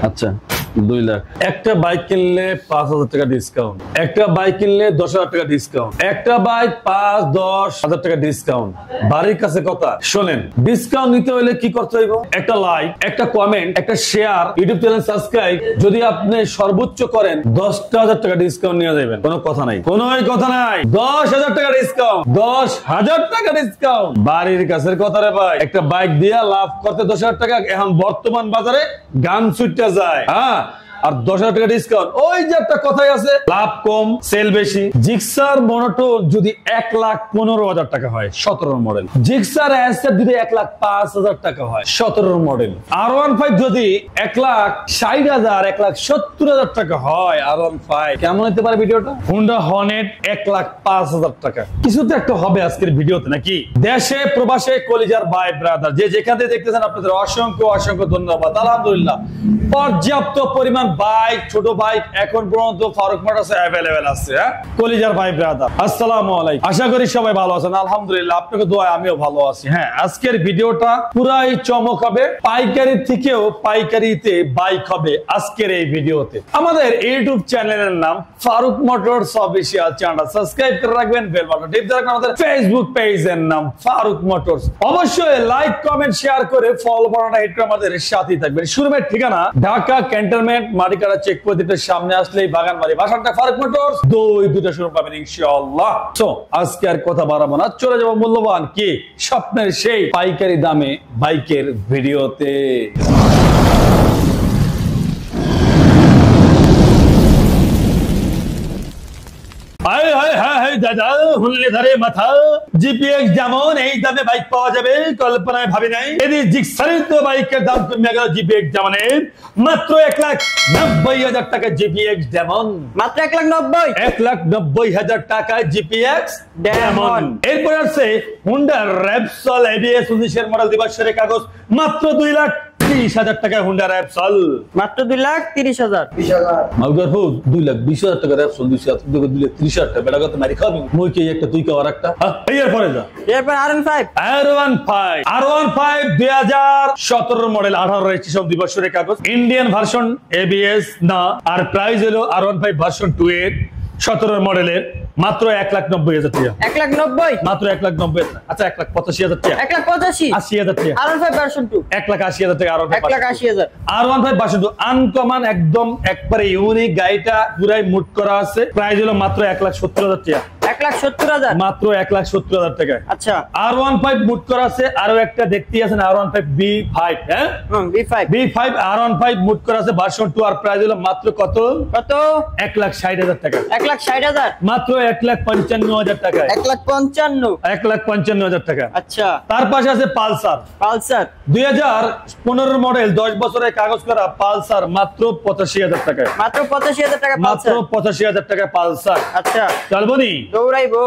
আচ্ছা 2 লাখ। একটা বাইক কিনলে 5,000 টাকা ডিসকাউন্ট, একটা বাইক কিনলে 10,000 টাকা ডিসকাউন্ট, একটা বাইক 5-10 হাজার টাকা ডিসকাউন্ট। বাড়ির কাছে কথা শোনেন, ডিসকাউন্ট নিতে হলে কি করতে হইব? একটা লাইক, একটা কমেন্ট, একটা শেয়ার, ইউটিউব চ্যানেল সাবস্ক্রাইব। যদি আপনি সর্বোচ্চ করেন 10,000 টাকা ডিসকাউন্ট নিয়ে যাবেন, কোনো কথা নাই, কোনো কথা নাই। 10,000 টাকা ডিসকাউন্ট, 10,000 টাকা ডিসকাউন্ট। বাড়ির কাছের কথা রে ভাই, একটা বাইক দিয়া লাভ করতে 10,000 টাকা এখন বর্তমান বাজারে গান ছুটতে যায়। হ্যাঁ, আর 10,000 টাকা ডিসকাউন্ট। ওই যে একটা কথাই আছে, লাভ কম সেল বেশি। জিক্সার মনোটোন যদি 1,15,000 টাকা হয় 17 মডেল, জিক্সার অ্যাসেট যদি 1,05,000 টাকা হয় 17 মডেল, R15 যদি 1,60,000 1,70,000 টাকা হয় R15, কেমন হতে পারে ভিডিওটা? হুন্ডা হর্নেট 1,05,000 টাকা। কিছু তো একটা হবে আজকের ভিডিওতে নাকি? দেশে প্রবাসে কলিজার ভাই ব্রাদার যে যেখানে দেখতেছেন আপনাদের অসংখ্য অসংখ্য ধন্যবাদ। আলহামদুলিল্লাহ পর্যাপ্ত পরিমাণ বাইক, ছোট বাইক এখন পর্যন্ত ফারুক মোটরসে অ্যাভেলেবেল আছে। কলিজার ভাই ব্রাদার আসসালামু আলাইকুম, আশা করি সবাই ভালো আছেন। আলহামদুলিল্লাহ আপনাকে দোয়া আমিও ভালো আছি। হ্যাঁ, আজকের ভিডিওটা পুরাই চমক হবে, পাইকারি থেকেও পাইকারিতে বাইক হবে আজকের এই ভিডিওতে। আমাদের ইউটিউব চ্যানেলের নাম ফারুক মোটরস অফিসিয়াল, চ্যানেলটা সাবস্ক্রাইব করে রাখবেন, বেল বাটন টিপ দিয়ে রাখবেন। আমাদের ফেসবুক পেজের নাম ফারুক মোটরস, অবশ্যই লাইক কমেন্ট শেয়ার করে ফলো বাটনটা হিট করে আমাদের সাথেই থাকবেন। শুরুমের ঠিকানা ঢাকা ক্যান্টনমেন্ট মাটিকাটা চেকপোস্টের সামনে আসলেই বাগানবাড়ি, বাসাটা ফারুক মোটরস, দুইটা শোরুম পাবেন ইনশাআল্লাহ। সো আজকে আর কথা বাড়াবো না, চলে যাবো মূল্যবান কি স্বপ্নের সেই পাইকারি দামে বাইকের ভিডিওতে। দাদা হুনলে ধরে মাথা, জিপিএক্স যেমন এই দামে বাইক পাওয়া যাবে কল্পনায় ভাবি নাই। এদি জিক্সারের তো বাইকের দাম কমে গেল জিপিএক্স যেমন মাত্র 1,90,000 টাকা। জিপিএক্স যেমন মাত্র 1,90,000 1,90,000 টাকায় জিপিএক্স ডেমন। এরপর আছে হুন্ডা রেপসল এবিএস 19 মডেল দিবসের কাগজ মাত্র 2,30,000 টাকা। হুন্ডা রেপসল মাত্র 2,30,000 মাউগার হো 2,20,000 টাকা রেপসল 2,30,000 টাকা। বেটা কত মারি খাবি মই কি একটা তুই কে আর একটা। এর পরে যা, এরপর R15 2017 মডেল 18 রেজিস্ট্রেশন দিবসের কাগজ, ইন্ডিয়ান ভার্সন এবিএস না, আর প্রাইস হলো R15 ভার্সন 2 এর 17 মডেলের মাত্র 1,90,000 টাকা। 1,90,000 মাত্র 1,90,000। আচ্ছা 1,85,000 টাকা। 1,85,000 80,000 টাকা। R15 version 2 1,80,000 টাকা।1,80,000 R15 version 2 uncommon, একদম একবারে ইউনিক। গাড়িটা পুরাই মুড করা আছে। প্রাইস হলো মাত্র 1,70,000 টাকা। 1,70,000 মাত্র 1,70,000 টাকা। আচ্ছা R15 মুড করা আছে। আরো একটা দেখতে আছেন R15 B5, হ্যাঁ B5 R15 মুড করা আছে ভার্সন 2, আর প্রাইস হলো মাত্র কত 1,60,000 টাকা। 1,60,000 মাত্র 1,55,000 টাকা। 1,55,000 টাকা। আচ্ছা, তার পাশে আছে পালসার 2015 মডেল 10 বছরের কাগজ করা পালসার মাত্র 85,000 টাকা। মাত্র 85,000 টাকা মাত্র 85,000 টাকা পালসার। আচ্ছা চলবনি, দৌড়াইবো।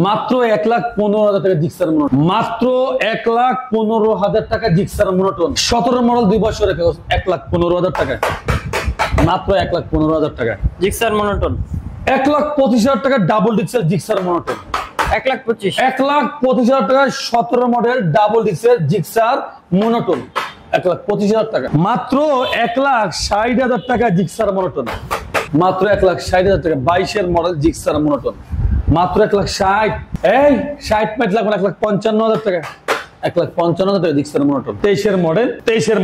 মাত্র 1,15,000 টাকা জিক্সার মোনোটন, মাত্র 1,15,000 টাকা জিক্সার মোনোটন। 17 মডেল 2 বছরের কাগজ 1,15,000 টাকা। মাত্র 1,15,000 টাকা জিক্সার মোনোটন। 1,25,000 টাকা ডাবল ডিক্সের জিক্সার মোনোটন। 1,25,000 টাকা 17 মডেল ডাবল ডিক্সের জিক্সার মোনোটন। 1,25,000 টাকা। মাত্র 1,60,000 টাকা জিক্সার মোনোটন। মাত্র 1,60,000 টাকা 22 মডেল জিক্সার মোনোটন। মাত্র 1,60,000। এই 60 মিনিট লাগবে 1,55,000 টাকা। 1,55,000 টাকা Gixxer monotone. 23 model 20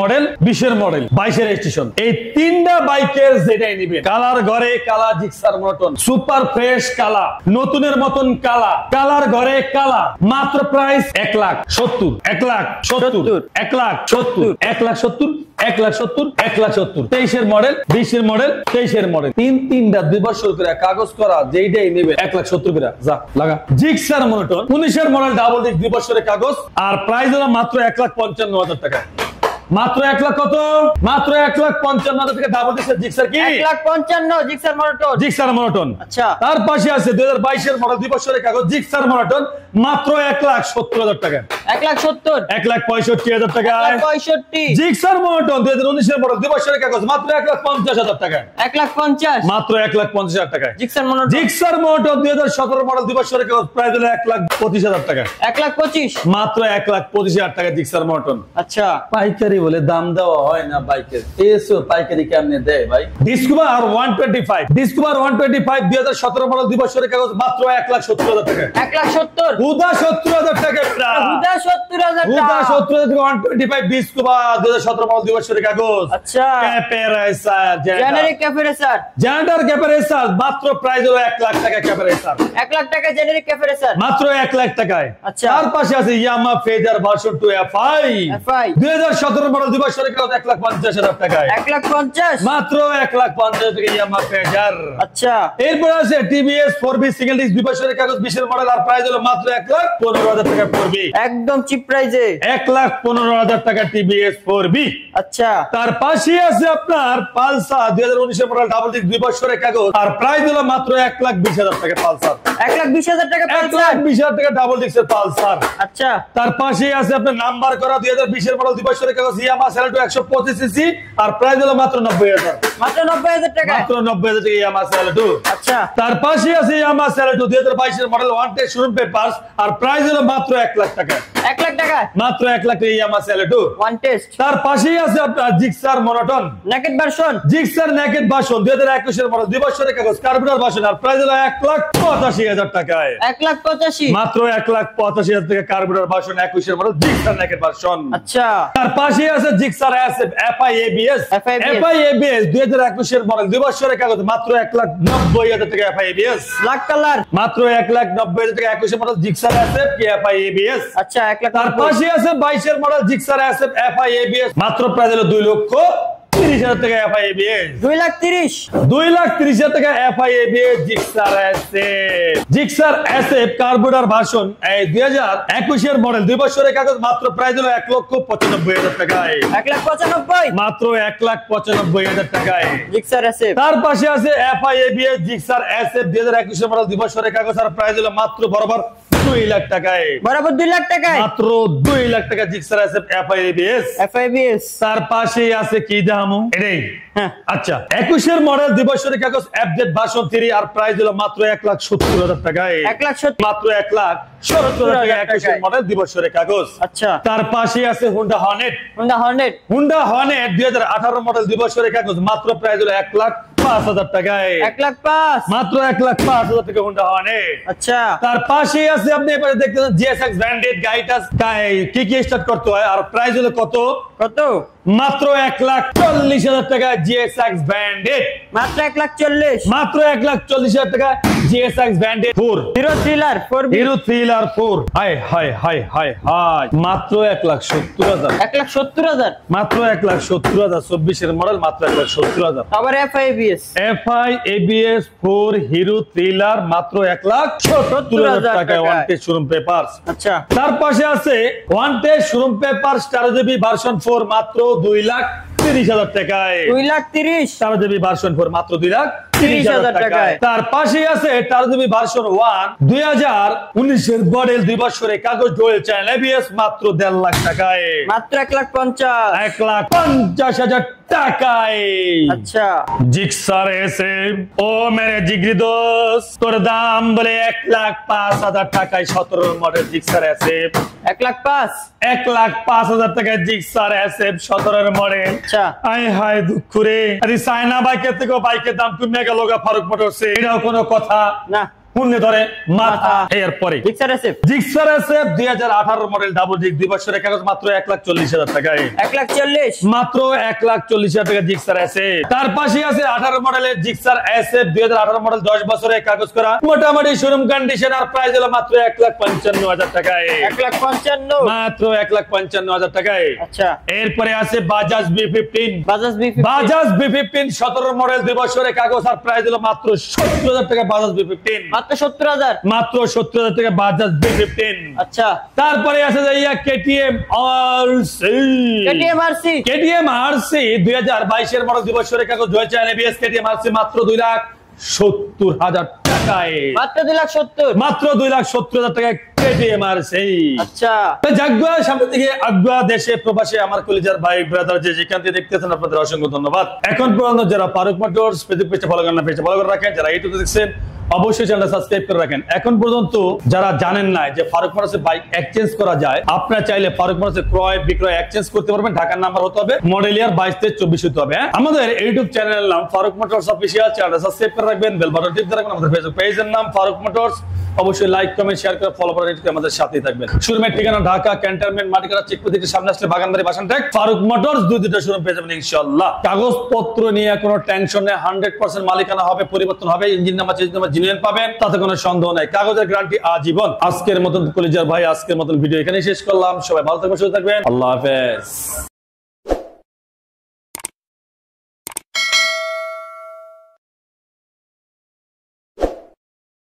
model 22 registration. এই তিনটা বাইকের যেটাই নিবেন, কালার ঘরে কালা জিক্সার মোনোটন, সুপার ফ্রেশ কালা, নতুনের মতন কালা, কালার ঘরে কালা। মাত্র প্রাইস 1,70,000 1,70,000 1,70,000 1,70,000 1,70,000 1,70,000। 23 মডেল 20 মডেল 23 মডেল তিনটা 2 বছর করে কাগজ করা যেইটাই নেবে 1,70,000 করে যা লাগা। Gixxer monotone 19 model double disc 2 বছরের কাগজ, আর প্রাইস হলো মাত্র 1,55,000 টাকা। মাত্র 1 লাখ কত? মাত্র 1,55,000 টাকা ডাবল ডিস্কের জিক্সার কি 1,55,000 জিক্সার মনোটন। Gixxer monotone. আচ্ছা। তার পাশে আছে 2022 এর মডেল 2 বছরের কাগজ জিক্সার মনোটন মাত্র 1,70,000 টাকা। 1,70,000 1,65,000 টাকা। 1,65,000 জিক্সার মনোটন 2019 এর মডেল 2 বছরের কাগজ মাত্র 1,50,000 টাকা। 1,50,000 মাত্র 1,50,000 টাকা। Gixxer monotone. Gixxer monotone 2017 model 2 বছরের কাগজ প্রাইস হলো 1,25,000 টাকা। 1,25,000 মাত্র 1,25,000 টাকা জিক্সার মনোটন। আচ্ছা। পাইকারি বলে দাম দেওয়া হয় না বাইকের, এসো পাইকারি কেমনে দেয় ভাই? ডিসকভার 125 ডিসকভার 125 2017 মডেল 2 বছরের কাগজ মাত্র 1,70,000 টাকা। 1,70,000 হুদা 70,000 টাকা। হুদা 70,000 হুদা টাকা। 70,000 125 ডিসকভার 2017 মডেল 2 বছরের কাগজ। আচ্ছা। ক্যাপারেসার জেনারিক ক্যাপারেসার। জেনারেটর ক্যাপারেসার মাত্র প্রাইস হলো 1 লাখ টাকা। ক্যাপারেসার 1 লাখ টাকা জেনারিক ক্যাপারেসার। মাত্র 1 লাখ টাকায়। আচ্ছা। তার পাশে আছে ইয়ামা phasor version 2 FI FI 2017 model 2 বছরের কাগজ 1,50,000 টাকায়। 1,50,000 মাত্র 1,50,000 টাকা ইয়ামা ফেজার। আচ্ছা। এরপর আছে টিভিএস 4B সিঙ্গেল ডিস্ক 2 বছরের কাগজ 20 এর মডেল আর প্রাইস হলো মাত্র 1,15,000 টাকা পড়বে। একদম চিপ প্রাইজে 1,15,000 টাকা টিভিএস 4B। আচ্ছা। তার পাশে আছে আপনার পালসার 2019 এর মডেল ডাবল ডিস্ক 2 বছরের কাগজ আর প্রাইস হলো মাত্র 1,20,000 টাকা পালসার। 1,20,000 টাকা পালসার। 1,20,000 টাকা ডাবল ডিস্কের পালসার। আচ্ছা। তার পাশে আছে আপনার নাম্বার করা 2020 এর মডেল 2 বছরের কাগজ ইয়ামা সেলেটো 125 সিসি আর প্রাইস হলো মাত্র 90,000। মাত্র 90,000 টাকা। মাত্র 90,000 টাকা ইয়ামা সেলেটো। আচ্ছা। তার পাশে আছে ইয়ামা সেলেটো 2022 এর model one test showroom papers আর প্রাইস হলো মাত্র 1 লাখ টাকা। 1 লাখ টাকা মাত্র 1 লাখ টাকা ইয়ামা সেলেটো। One test. তার পাশেই আছে আপনার Gixxer monotone naked version. Gixxer naked version 2021 এর মডেল 2 বছরের কাগজ কার্বুরেটর ভার্সন আর প্রাইস হলো 1,85,000 টাকায়। 1,85,000 মাত্র 1,85,000 টাকা কার্বুরেটর ভার্সন 21 এর মডেল জিক্সার নেকেড ভার্সন। আচ্ছা। তার পাশে আছে জিক্সার এসএফ এফআই এবিএস 2021 এর মডেল 2 বছরের কাগজ মাত্র 1,90,000 টাকা এফআই এবিএস। ব্ল্যাক কালার মাত্র 1,90,000 টাকা 21 এর model Gixxer SF FI ABS. আচ্ছা। 1 লাখ। তার পাশে আছে 22 এর model Gixxer SF FI ABS মাত্র প্রাইস হলো 2,30,000 টাকা এফআই এবিএস। 2,30,000 2,30,000 টাকা FI ABS Gixxer SF. Gixxer SF carburettor version 2021 এর মডেল 2 বছরের কাগজ মাত্র প্রাইস হলো 1,95,000 টাকায়। 1,95,000 মাত্র 1,95,000 টাকায়। Gixxer SF. তার পাশে আছে এফআই এবিএস জিক্সার এসএফ 2021 এর মডেল 2 বছরের কাগজ আর প্রাইস হলো মাত্র বরাবর 2 লাখ টাকায়। বরাবর 2 লাখ টাকায়। মাত্র 2 লাখ টাকা Gixxer SF FI ABS. FIBS। তার পাশে আছে কি দামু এটাই। হ্যাঁ। আচ্ছা 21 এর মডেল 2 বছরের কাগজ এফজেড ভার্সন 3 আর প্রাইস হলো মাত্র 1,70,000 টাকায়। 1,70,000 মাত্র 1,70,000 টাকা 21 এর মডেল 2 বছরের কাগজ। আচ্ছা। তার পাশে আছে Honda Hornet. Honda Hornet 2018 model 2 বছরের কাগজ মাত্র প্রাইস হলো 1,05,000 টাকায়। 1,05,000 মাত্র 1,05,000 টাকা হুন্ডা হর্নেট। আচ্ছা। তার পাশে আছে আপনি এবারে দেখতেছেন জিএসএক্স ব্র্যান্ডেড গাড়িটা কি স্টার্ট করতে হয় আর প্রাইস হলো কত? কত? মাত্র 1,40,000 টাকা জিএসএক্স ব্র্যান্ডেড। মাত্র 1,40,000 মাত্র 1,40,000 টাকা GSX branded 4 hero thriller 4B। Hero thriller 4 high high high high high মাত্র 1,70,000। 1,70,000 মাত্র 1,70,000 24 এর মডেল মাত্র 1,70,000। আবার FIBS FI ABS 4 hero thriller মাত্র 1,70,000 টাকায় ওয়ান টেস্ট শোরুম পেপারস। আচ্ছা। তার পাশে আছে one test showroom papers 4GB version 4 মাত্র 2,30,000 টাকায়। 2,30,000 4GB ভার্সন 4 মাত্র 2,30,000 টাকায়। টাকায়। তার পাশে আছে 4GB ভার্সন 1 2019 এর মডেল 2 বছরের কাগজ ডুয়াল চ্যানেল এবিএস মাত্র 1.5 লাখ টাকায়। মাত্র 1,50,000 1,50,000 টাকায়। আচ্ছা। জিক্সার এসে ও মেরে জিগরি দোস্ত তোর দাম বলে 1,05,000 টাকায় 17 মডেল জিক্সার এসে 1,05,000 1,05,000 টাকায় জিক্সার এসে 17 মডেল। আচ্ছা। আয় হায় দুঃখ রে আরে সাইনা বাইকের থেকে বাইকের দাম কমে গেল গা ফারুক মোটরসে এটাও কোনো কথা না। পুণ্যে ধরে মাথা। এরপরে Gixxer SF Gixxer SF 2018 model double disc 2 বছরের কাগজ মাত্র 1,40,000 টাকায়। 1,40,000 মাত্র 1,40,000 টাকা জিক্সার এসএফ। তার পাশে আছে 18 মডেলের জিক্সার এসএফ 2018 মডেল 10 বছরের কাগজ করা মোটামুটি শোরুম কন্ডিশন আর প্রাইস হলো মাত্র 1,55,000 টাকায়। 1,55,000 মাত্র 1,55,000 টাকায়। আচ্ছা। এরপরে আছে Bajaj B15 Bajaj B15 Bajaj B15 17 model 2 বছরের কাগজ আর প্রাইস হলো মাত্র 70,000 টাকা বাজাজ B15। মাত্র 70,000। মাত্র 70,000 টাকা বাজাজ B15। আচ্ছা তারপরে আছে যাইয়া KTM RC। KTM RC KTM RC 2022 এর মডেল দিবসের কাগজ হয়েছে ABS KTM RC মাত্র 2,70,000 টাকায়। মাত্র 2,70,000। মাত্র 2,70,000 টাকায় KTM RC। আচ্ছা জাগুয়া সামনে থেকে আগুয়া দেশে প্রবাসে আমার কলিজার ভাই ব্রাদার যে যেখান থেকে দেখতেছেন আপনাদের অসংখ্য ধন্যবাদ। এখন পর্যন্ত যারা ফারুক মোটরস ফেসবুক পেজে ফলো করেন না, পেজে ফলো করে রাখেন। যারা ইউটিউবে দেখছেন অবশ্যই চ্যানেলটা সাবস্ক্রাইব করে রাখেন। এখন পর্যন্ত যারা জানেন না যে ফারুক মোটরসে বাইক এক্সচেঞ্জ করা যায়, আপনারা চাইলে ফারুক মোটরসে ক্রয় বিক্রয় এক্সচেঞ্জ করতে পারবেন। ঢাকার নাম্বার হতে হবে, মডেল ইয়ার 22-24 হতে হবে। আমাদের ইউটিউব চ্যানেলের নাম ফারুক মোটরস অফিশিয়াল, চ্যানেলটা সাবস্ক্রাইব করে রাখবেন, বেল বাটন টিপ দিয়ে রাখবেন। আমাদের ফেসবুক পেজের নাম ফারুক মোটরস, অবশ্যই লাইক কমেন্ট শেয়ার করে ফলো করে আমাদের সাথেই থাকবেন। শোরুমের ঠিকানা ঢাকা ক্যান্টনমেন্ট মাটিকাটা চেকপোস্ট থেকে সামনে আসলে বাগানবাড়ি বাসানটেক ফারুক মোটরস, দুইটা শোরুম পেয়ে যাবেন ইনশাআল্লাহ। কাগজপত্র নিয়ে কোনো টেনশন নেই, 100% মালিকানা হবে, পরিবর্তন হবে, engine number change number genuine পাবেন, তাতে কোনো সন্দেহ নাই। কাগজের গ্যারান্টি আজীবন। আজকের মতন কলিজার ভাই, আজকের মতন ভিডিও এখানেই শেষ করলাম। সবাই ভালো থাকবেন, সুস্থ থাকবেন, আল্লাহ হাফেজ।